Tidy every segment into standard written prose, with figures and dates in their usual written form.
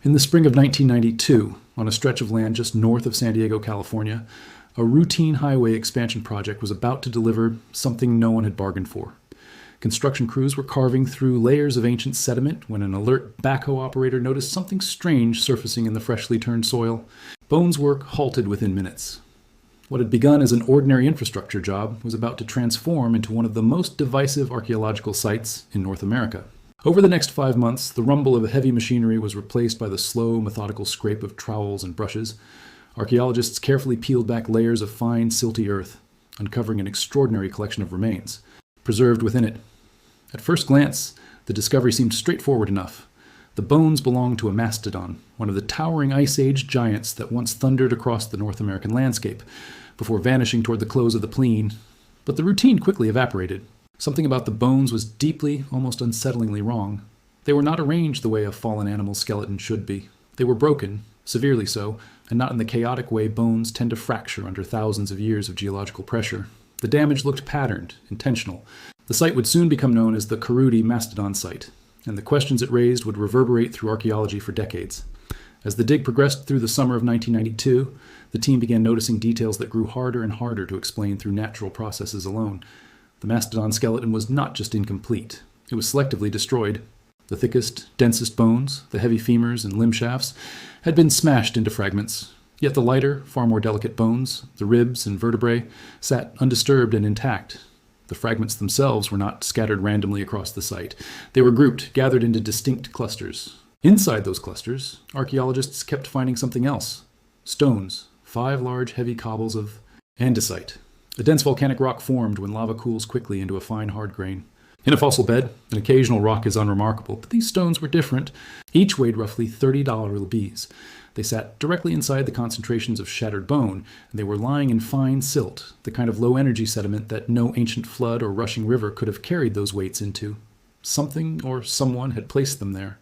In the spring of 1992, on a stretch of land just north of San Diego, California, a routine highway expansion project was about to deliver something no one had bargained for. Construction crews were carving through layers of ancient sediment when an alert backhoe operator noticed something strange surfacing in the freshly turned soil. Bones' work halted within minutes. What had begun as an ordinary infrastructure job was about to transform into one of the most divisive archaeological sites in North America. Over the next 5 months, the rumble of heavy machinery was replaced by the slow, methodical scrape of trowels and brushes. Archaeologists carefully peeled back layers of fine, silty earth, uncovering an extraordinary collection of remains, preserved within it. At first glance, the discovery seemed straightforward enough. The bones belonged to a mastodon, one of the towering Ice Age giants that once thundered across the North American landscape, before vanishing toward the close of the Pliene. But the routine quickly evaporated. Something about the bones was deeply, almost unsettlingly wrong. They were not arranged the way a fallen animal's skeleton should be. They were broken, severely so, and not in the chaotic way bones tend to fracture under thousands of years of geological pressure. The damage looked patterned, intentional. The site would soon become known as the Kurudi Mastodon Site, and the questions it raised would reverberate through archaeology for decades. As the dig progressed through the summer of 1992, the team began noticing details that grew harder and harder to explain through natural processes alone. The mastodon skeleton was not just incomplete, it was selectively destroyed. The thickest, densest bones, the heavy femurs and limb shafts, had been smashed into fragments. Yet the lighter, far more delicate bones, the ribs and vertebrae, sat undisturbed and intact. The fragments themselves were not scattered randomly across the site. They were grouped, gathered into distinct clusters. Inside those clusters, archaeologists kept finding something else. Stones, 5 large, heavy cobbles of andesite. A dense volcanic rock formed when lava cools quickly into a fine, hard grain. In a fossil bed, an occasional rock is unremarkable, but these stones were different. Each weighed roughly 30 dollar bills. They sat directly inside the concentrations of shattered bone, and they were lying in fine silt, the kind of low-energy sediment that no ancient flood or rushing river could have carried those weights into. Something or someone had placed them there.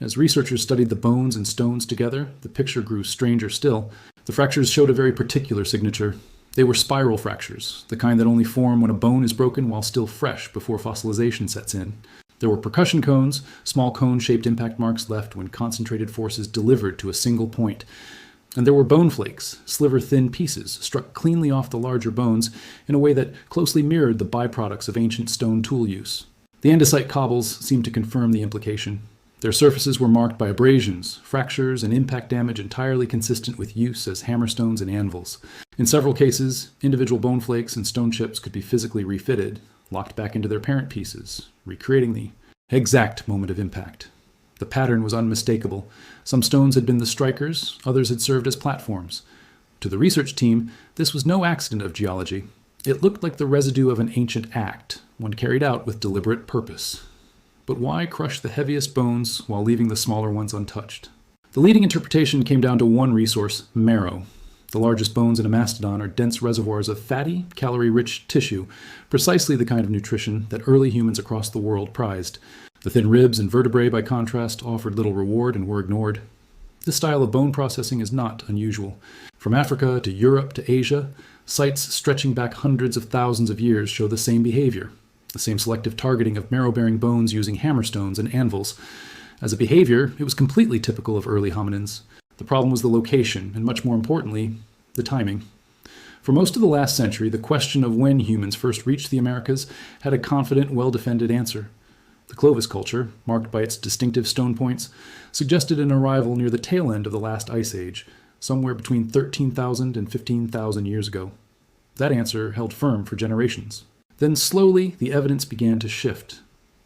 As researchers studied the bones and stones together, the picture grew stranger still. The fractures showed a very particular signature. They were spiral fractures, the kind that only form when a bone is broken while still fresh before fossilization sets in. There were percussion cones, small cone-shaped impact marks left when concentrated forces delivered to a single point. And there were bone flakes, sliver-thin pieces, struck cleanly off the larger bones in a way that closely mirrored the byproducts of ancient stone tool use. The andesite cobbles seemed to confirm the implication. Their surfaces were marked by abrasions, fractures, and impact damage entirely consistent with use as hammerstones and anvils. In several cases, individual bone flakes and stone chips could be physically refitted, locked back into their parent pieces, recreating the exact moment of impact. The pattern was unmistakable. Some stones had been the strikers, others had served as platforms. To the research team, this was no accident of geology. It looked like the residue of an ancient act, one carried out with deliberate purpose. But why crush the heaviest bones while leaving the smaller ones untouched? The leading interpretation came down to one resource: marrow. The largest bones in a mastodon are dense reservoirs of fatty, calorie-rich tissue, precisely the kind of nutrition that early humans across the world prized. The thin ribs and vertebrae, by contrast, offered little reward and were ignored. This style of bone processing is not unusual. From Africa to Europe to Asia, sites stretching back hundreds of thousands of years show the same behavior. The same selective targeting of marrow-bearing bones using hammerstones and anvils. As a behavior, it was completely typical of early hominins. The problem was the location, and much more importantly, the timing. For most of the last century, the question of when humans first reached the Americas had a confident, well-defended answer. The Clovis culture, marked by its distinctive stone points, suggested an arrival near the tail end of the last ice age, somewhere between 13,000 and 15,000 years ago. That answer held firm for generations. Then slowly, the evidence began to shift.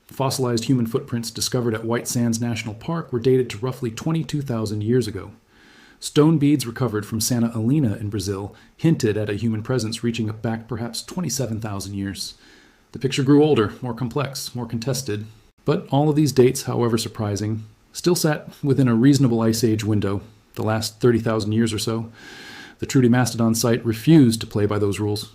Fossilized human footprints discovered at White Sands National Park were dated to roughly 22,000 years ago. Stone beads recovered from Santa Helena in Brazil hinted at a human presence reaching back perhaps 27,000 years. The picture grew older, more complex, more contested. But all of these dates, however surprising, still sat within a reasonable Ice Age window, the last 30,000 years or so. The Trudy Mastodon site refused to play by those rules.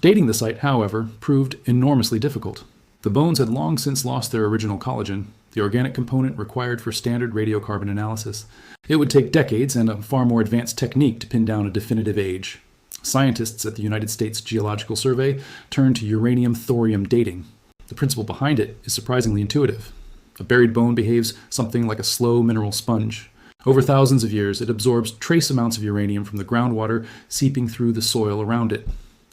Dating the site, however, proved enormously difficult. The bones had long since lost their original collagen, the organic component required for standard radiocarbon analysis. It would take decades and a far more advanced technique to pin down a definitive age. Scientists at the United States Geological Survey turned to uranium-thorium dating. The principle behind it is surprisingly intuitive. A buried bone behaves something like a slow mineral sponge. Over thousands of years, it absorbs trace amounts of uranium from the groundwater seeping through the soil around it.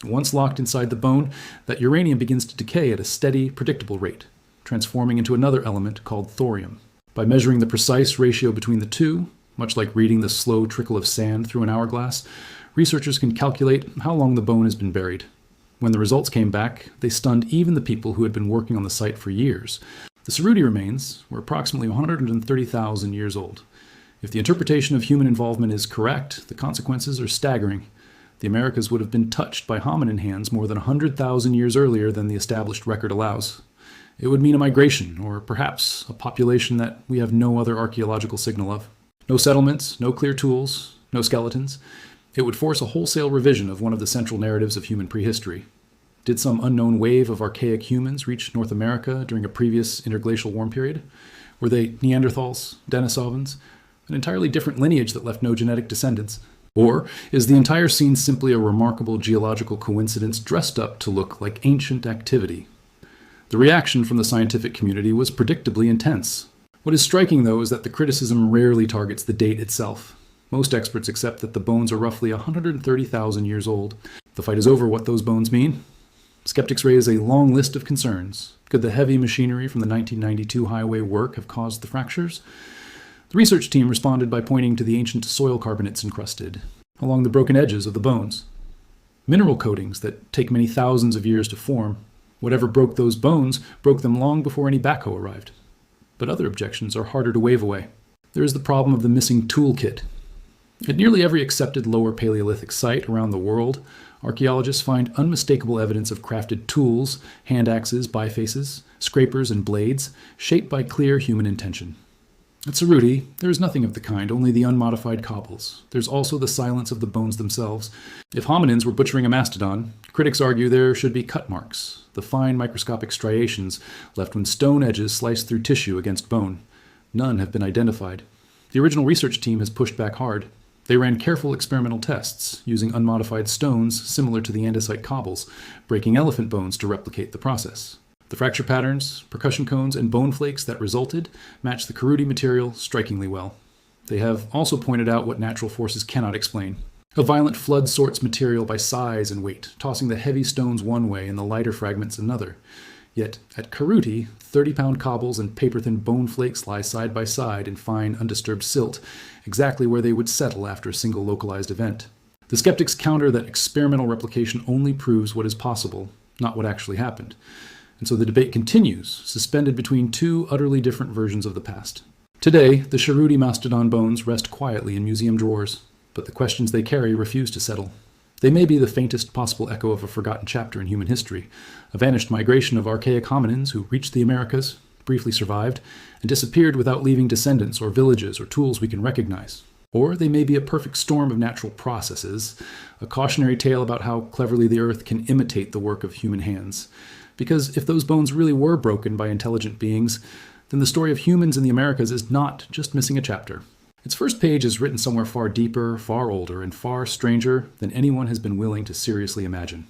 Once locked inside the bone, that uranium begins to decay at a steady, predictable rate, transforming into another element called thorium. By measuring the precise ratio between the two, much like reading the slow trickle of sand through an hourglass, researchers can calculate how long the bone has been buried. When the results came back, they stunned even the people who had been working on the site for years. The Cerruti remains were approximately 130,000 years old. If the interpretation of human involvement is correct, the consequences are staggering. The Americas would have been touched by hominin hands more than 100,000 years earlier than the established record allows. It would mean a migration, or perhaps a population that we have no other archaeological signal of. No settlements, no clear tools, no skeletons. It would force a wholesale revision of one of the central narratives of human prehistory. Did some unknown wave of archaic humans reach North America during a previous interglacial warm period? Were they Neanderthals, Denisovans, an entirely different lineage that left no genetic descendants? Or is the entire scene simply a remarkable geological coincidence dressed up to look like ancient activity? The reaction from the scientific community was predictably intense. What is striking, though, is that the criticism rarely targets the date itself. Most experts accept that the bones are roughly 130,000 years old. The fight is over what those bones mean. Skeptics raise a long list of concerns. Could the heavy machinery from the 1992 highway work have caused the fractures? The research team responded by pointing to the ancient soil carbonates encrusted along the broken edges of the bones. Mineral coatings that take many thousands of years to form. Whatever broke those bones broke them long before any backhoe arrived. But other objections are harder to wave away. There is the problem of the missing toolkit. At nearly every accepted lower Paleolithic site around the world, archaeologists find unmistakable evidence of crafted tools, hand axes, bifaces, scrapers, and blades, shaped by clear human intention. At Cerruti, there is nothing of the kind, only the unmodified cobbles. There's also the silence of the bones themselves. If hominins were butchering a mastodon, critics argue there should be cut marks, the fine microscopic striations left when stone edges slice through tissue against bone. None have been identified. The original research team has pushed back hard. They ran careful experimental tests, using unmodified stones similar to the andesite cobbles, breaking elephant bones to replicate the process. The fracture patterns, percussion cones, and bone flakes that resulted match the Cerruti material strikingly well. They have also pointed out what natural forces cannot explain. A violent flood sorts material by size and weight, tossing the heavy stones one way and the lighter fragments another. Yet, at Cerruti, 30-pound cobbles and paper-thin bone flakes lie side by side in fine, undisturbed silt, exactly where they would settle after a single localized event. The skeptics counter that experimental replication only proves what is possible, not what actually happened. And so the debate continues, suspended between two utterly different versions of the past. Today, the Cerruti mastodon bones rest quietly in museum drawers, but the questions they carry refuse to settle. They may be the faintest possible echo of a forgotten chapter in human history, a vanished migration of archaic hominins who reached the Americas, briefly survived, and disappeared without leaving descendants or villages or tools we can recognize. Or they may be a perfect storm of natural processes, a cautionary tale about how cleverly the earth can imitate the work of human hands. Because if those bones really were broken by intelligent beings, then the story of humans in the Americas is not just missing a chapter. Its first page is written somewhere far deeper, far older, and far stranger than anyone has been willing to seriously imagine.